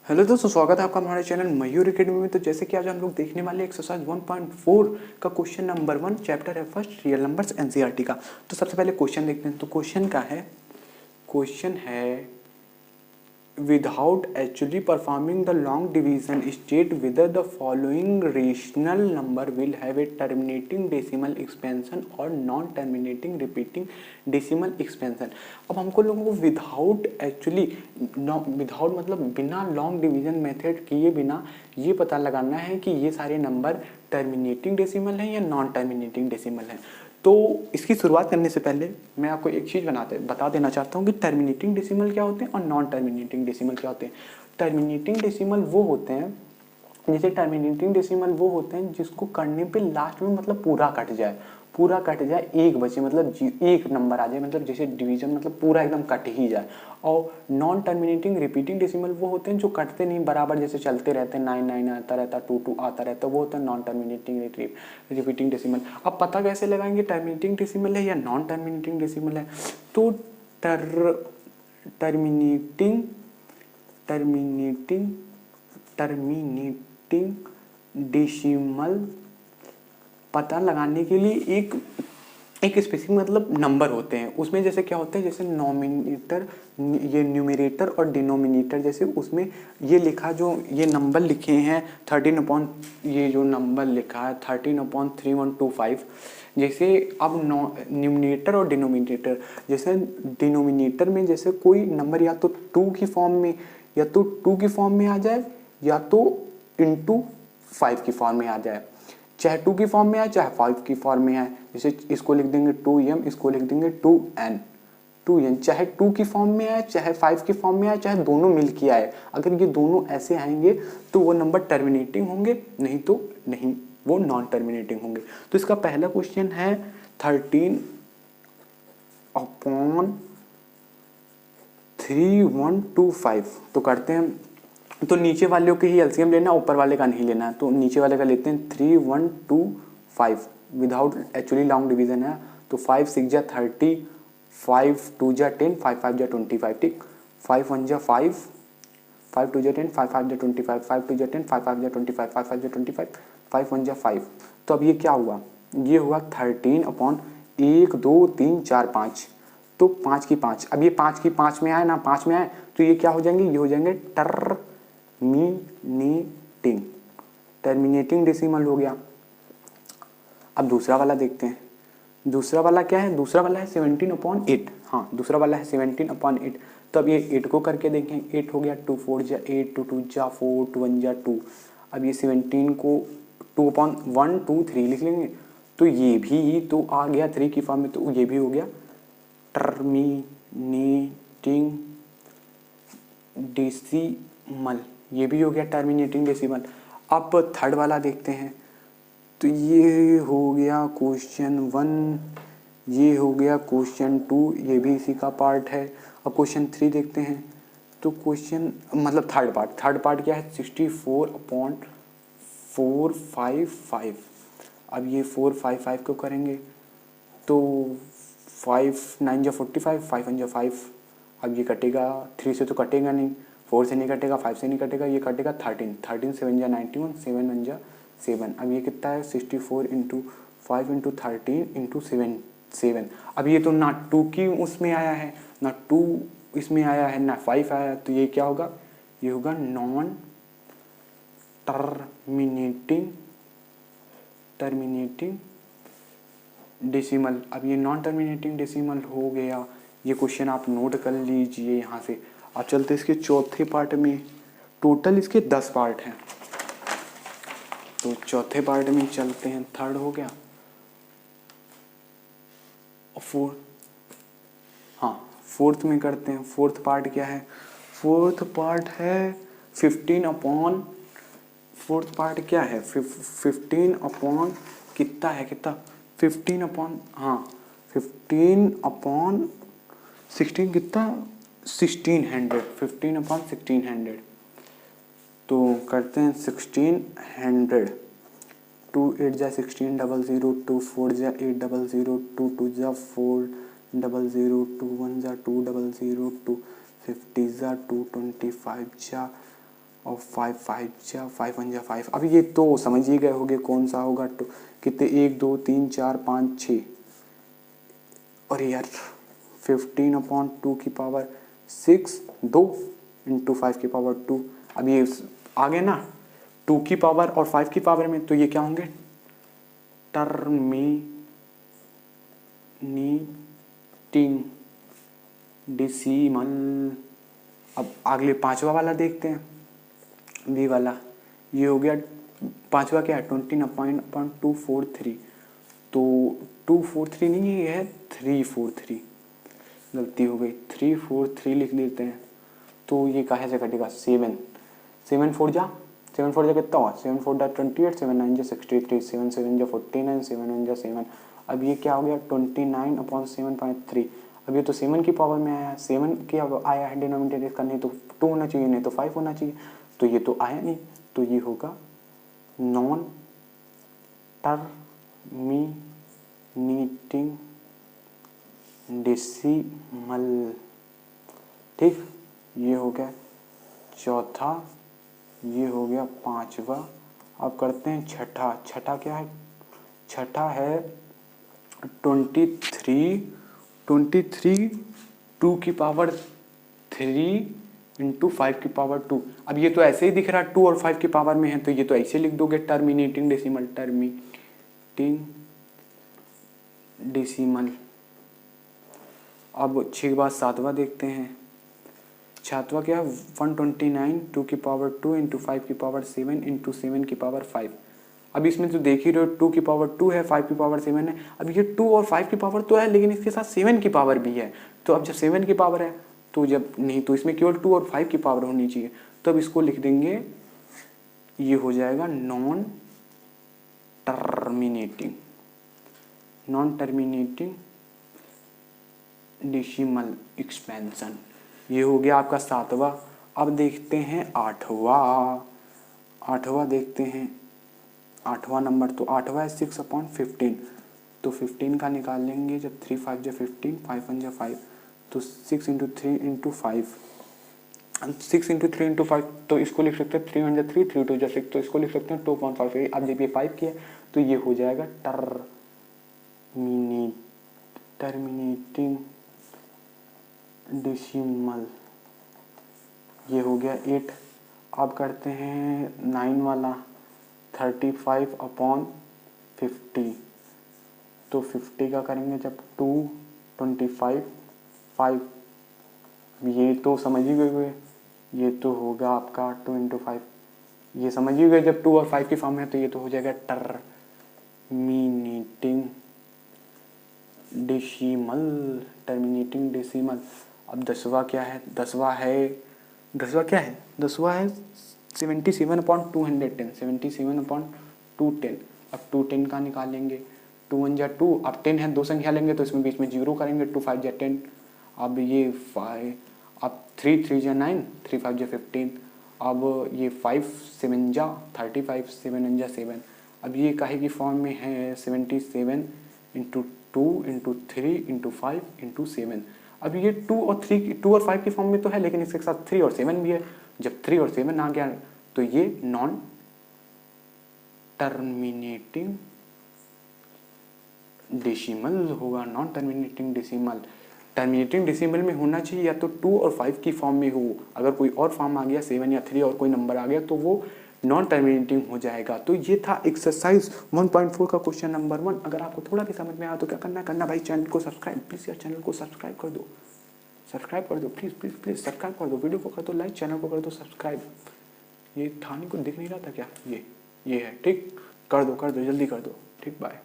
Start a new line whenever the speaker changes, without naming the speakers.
Hello दोस्तों, स्वागत है आपका हमारे चैनल मयूर एकेडमी में। तो जैसे कि आज हम लोग देखने वाले एक्सरसाइज 1.4 का क्वेश्चन नंबर 1, चैप्टर है फर्स्ट रियल नंबर्स एनसीईआरटी का। तो सबसे पहले क्वेश्चन देखते हैं। तो क्वेश्चन है without actually performing the long division state whether the following rational number will have a terminating decimal expansion or non-terminating repeating decimal expansion। अब हमको लोगों को विदाउट एक्चुअली, विदाउट मतलब बिना लॉन्ग डिवीजन मेथड किए बिना ये पता लगाना है कि ये सारे नंबर टर्मिनेटिंग डेसिमल हैं या नॉन टर्मिनेटिंग डेसिमल हैं। तो इसकी शुरुआत करने से पहले मैं आपको एक चीज़ बता देना चाहता हूँ कि टर्मिनेटिंग डेसिमल क्या होते हैं और नॉन टर्मिनेटिंग डेसिमल क्या होते हैं। टर्मिनेटिंग डेसिमल वो होते हैं, जैसे टर्मिनेटिंग डेसिमल वो होते हैं जिसको करने पे लास्ट में मतलब पूरा कट जाए, एक बचे मतलब एक नंबर आ जाए, मतलब जैसे डिवीजन मतलब पूरा एकदम कट ही जाए। और नॉन टर्मिनेटिंग रिपीटिंग डेसिमल वो होते हैं जो कटते नहीं, बराबर जैसे चलते रहते हैं, 9 आता रहता, 2 आता रहता, वो होता है नॉन टर्मिनेटिंग रिपीटिंग डेसिमल। अब पता कैसे लगाएंगे टर्मिनेटिंग डेसिमल है या नॉन टर्मिनेटिंग डेसिमल है। तो टर्मिनेटिंग डेसिमल पता लगाने के लिए एक स्पेसिफिक मतलब नंबर होते हैं उसमें। जैसे क्या होता है, जैसे नॉमिनेटर, ये न्यूमरेटर और डिनोमिनेटर, जैसे उसमें ये लिखा, जो ये नंबर लिखे हैं 13 ये जो नंबर लिखा है 13/3125। जैसे अब न्यूमरेटर और डिनोमिनेटर, जैसे डिनोमिनेटर में जैसे कोई नंबर या तो 2 की फॉर्म में आ जाए या तो इंटू 5 की फॉर्म में आ जाए, चाहे 2 की फॉर्म में आए चाहे 5 की फॉर्म में आए। जैसे इसको लिख देंगे 2m, इसको लिख देंगे 2n, चाहे 2 की फॉर्म में आए चाहे 5 की फॉर्म में आए चाहे दोनों मिलके आए, अगर ये दोनों ऐसे आएंगे तो वो नंबर टर्मिनेटिंग होंगे, नहीं तो नहीं, वो नॉन टर्मिनेटिंग होंगे। तो इसका पहला क्वेश्चन है 13/3125। तो करते हैं, तो नीचे वाले के ही एलसीएम लेना, ऊपर वाले का नहीं लेना है। तो नीचे वाले का लेते हैं 3125 विदाउट एक्चुअली लॉन्ग डिवीजन है। तो 5 6 जा 30, 5 2 जा 10, 5 5 जा 25, ठीक। 5 1 जा 5, 5 2 जा 10, 5 5 जा 25, 5 2 जा 10, 5 5 जा 25, 5 5 जा 25, 5 1 जा 5। तो अब ये क्या हुआ, ये हुआ 13/1 2 3 4 5। तो 5 की 5, अब ये 5 की 5 में आए ना, 5 में आए तो ये क्या हो जाएंगे, ये हो जाएंगे टर्मिनेटिंग डेसिमल हो गया। अब दूसरा वाला देखते हैं। दूसरा वाला क्या है, दूसरा वाला है 17/8। हाँ, दूसरा वाला है 17/8। तो अब ये 8 को करके देखें, 8 हो गया, 2 4 जा 8, 2 2 जा 4, 2 1 जा 2। अब ये 17 को 2/1 2 3 लिख लेंगे, तो ये भी तो आ गया 3 की फॉर्म में, तो ये भी हो गया टर्मिनेटिंग डेसिमल, ये भी हो गया टर्मिनेटिंग डेसिमल। अब थर्ड वाला देखते हैं। तो ये हो गया क्वेश्चन 1, ये हो गया क्वेश्चन 2, ये भी इसी का पार्ट है। अब क्वेश्चन 3 देखते हैं। तो क्वेश्चन मतलब थर्ड पार्ट क्या है, 64/455। अब ये 455 को करेंगे तो 5 9 जा 45, 5 1 जा 5। अब ये कटेगा, 3 से तो कटेगा नहीं, 4 से नहीं कटेगा, 5 से नहीं कटेगा, ये कटेगा 13 13 7 जा 91, 7 1 जा 7। अब ये कितना है 64 इंटू 5 इंटू 13 इंटू 7। अब ये तो ना 2 की उसमें आया है, ना 2 इसमें आया है, ना 5 आया है, तो ये क्या होगा, ये होगा नॉन टर्मिनेटिंग डेसिमल। अब ये नॉन टर्मिनेटिंग डेसिमल हो गया। ये क्वेश्चन आप नोट कर लीजिए यहाँ से। अब चलते इसके चौथे पार्ट में। टोटल इसके 10 पार्ट हैं, तो चौथे पार्ट में चलते हैं। थर्ड हो गया और फोर्थ में करते हैं। फोर्थ पार्ट क्या है, फोर्थ पार्ट है 15 फोर्थ पार्ट क्या है 15 कितना है, कितना 15/16 कितना 1600, 15/1600। तो करते हैं 1600। 2 8 जा 1600, 2 4 जा 800, 2 2 जा 400, 2 1 जा 200, 2 50 जा 225 जा और 5 अब ये तो समझ ही गए होगे कौन सा होगा। टू कितने, 1 2 3 4 5 6, और यार 15/2 2 इंटू 5/2। अब ये आ गए ना 2 की पावर और 5 की पावर में, तो ये क्या होंगे, टर्मिनेटिंग डेसिमल। अब अगले पांचवा वाला देखते हैं, बी वाला। ये हो गया पांचवा, क्या है 20/243। तो 243 नहीं, ये है 343, गलती हो गई, 343 लिख देते हैं। तो ये कहाँ से कटेगा, 7 7 4 जा कितना हुआ, 7 4 जा 28, 7 9 जा 63, 7 7 जा 49, 7 1 जा 7। अब ये क्या हो गया 29/7.3। अब ये तो 7 की पावर में आया, 7 की आया है डिनोमिनेटर इसका, नहीं तो 2 होना चाहिए, नहीं तो 5 होना चाहिए, तो ये तो आया नहीं, तो ये होगा नॉन टर्मिनेटिंग डेसिमल। ठीक, ये हो गया चौथा, ये हो गया पांचवा। अब करते हैं छठा। छठा क्या है, छठा है 23 2 की पावर 3 इंटू 5 की पावर 2। अब ये तो ऐसे ही दिख रहा है 2 और 5 की पावर में है, तो ये तो ऐसे लिख दोगे टर्मिनेटिंग डेसिमल, टर्मिनेटिंग डेसिमल। अब 6 के बाद सातवां देखते हैं। सातवां क्या है 129 2 की पावर 2 इंटू 5 की पावर 7 इंटू 7 की पावर 5। अब इसमें तो देख ही रहे हो 2 की पावर 2 है, 5 की पावर 7 है। अब ये 2 और 5 की पावर तो है, लेकिन इसके साथ 7 की पावर भी है। तो अब जब 7 की पावर है, तो जब नहीं, तो इसमें केवल 2 और 5 की पावर होनी चाहिए। तो अब इसको लिख देंगे, ये हो जाएगा नॉन टर्मिनेटिंग डेसिमल एक्सपेंशन। ये हो गया आपका सातवां। अब देखते हैं आठवां देखते हैं। आठवां नंबर, तो आठवां है 6/15। तो 15 का निकाल लेंगे, जब 3 5 जा 15, 5 1 जा 5, तो 6 इंटू 3 इंटू 5, 6 इंटू 3 इंटू 5, तो इसको लिख सकते हैं 3 1 जा 3, 3 2 जा 6, तो इसको लिख सकते हैं 2.5। अब जब ये 5 की है, तो ये हो जाएगा टर्मिनेटिंग डेसिमल। ये हो गया 8। अब करते हैं 9 वाला 35/50। तो 50 का करेंगे जब 2 25 5, ये तो समझ ही गए, ये तो होगा आपका 2 इंटू 5, ये समझ ही गए जब 2 और 5 की फॉर्म है, तो ये तो हो जाएगा टर्मिनेटिंग डेसिमल। अब 10वां क्या है, 10वां क्या है 77/210, 77/210। अब 210 का निकालेंगे, 2 1 जा 2, अब 10 है, 2 संख्या लेंगे तो इसमें बीच में 0 करेंगे, 2 5 जा 10। अब ये 5, अब 3 3 जा 9, 3 5 जा 15। अब ये 5 7 जा 35, 7 1 जा 7। अब ये काहे की फॉर्म में है 77 इंटू 2 इंटू 3 इंटू 5 इंटू 7। अब ये 2 और 5 की फॉर्म में तो है, लेकिन इसके साथ 3 और 7 भी है। जब 3 और 7 आ गया, तो ये नॉन टर्मिनेटिंग डेसिमल होगा। Non terminating decimal, terminating decimal में होना चाहिए या तो 2 और 5 की फॉर्म में हो। अगर कोई और फॉर्म आ गया 7 या 3 और कोई नंबर आ गया, तो वो नॉन टर्मिनेटिंग हो जाएगा। तो ये था एक्सरसाइज 1.4 का क्वेश्चन नंबर 1। अगर आपको थोड़ा भी समझ में आया तो क्या करना भाई, चैनल को सब्सक्राइब, प्लीज़ यार चैनल को सब्सक्राइब कर दो, प्लीज़ प्लीज़ प्लीज़ सब्सक्राइब कर दो, वीडियो को कर दो लाइक, चैनल को कर दो सब्सक्राइब। ये थाने को दिख नहीं रहा था क्या, ये है, ठीक, कर दो जल्दी कर दो, ठीक, बाय।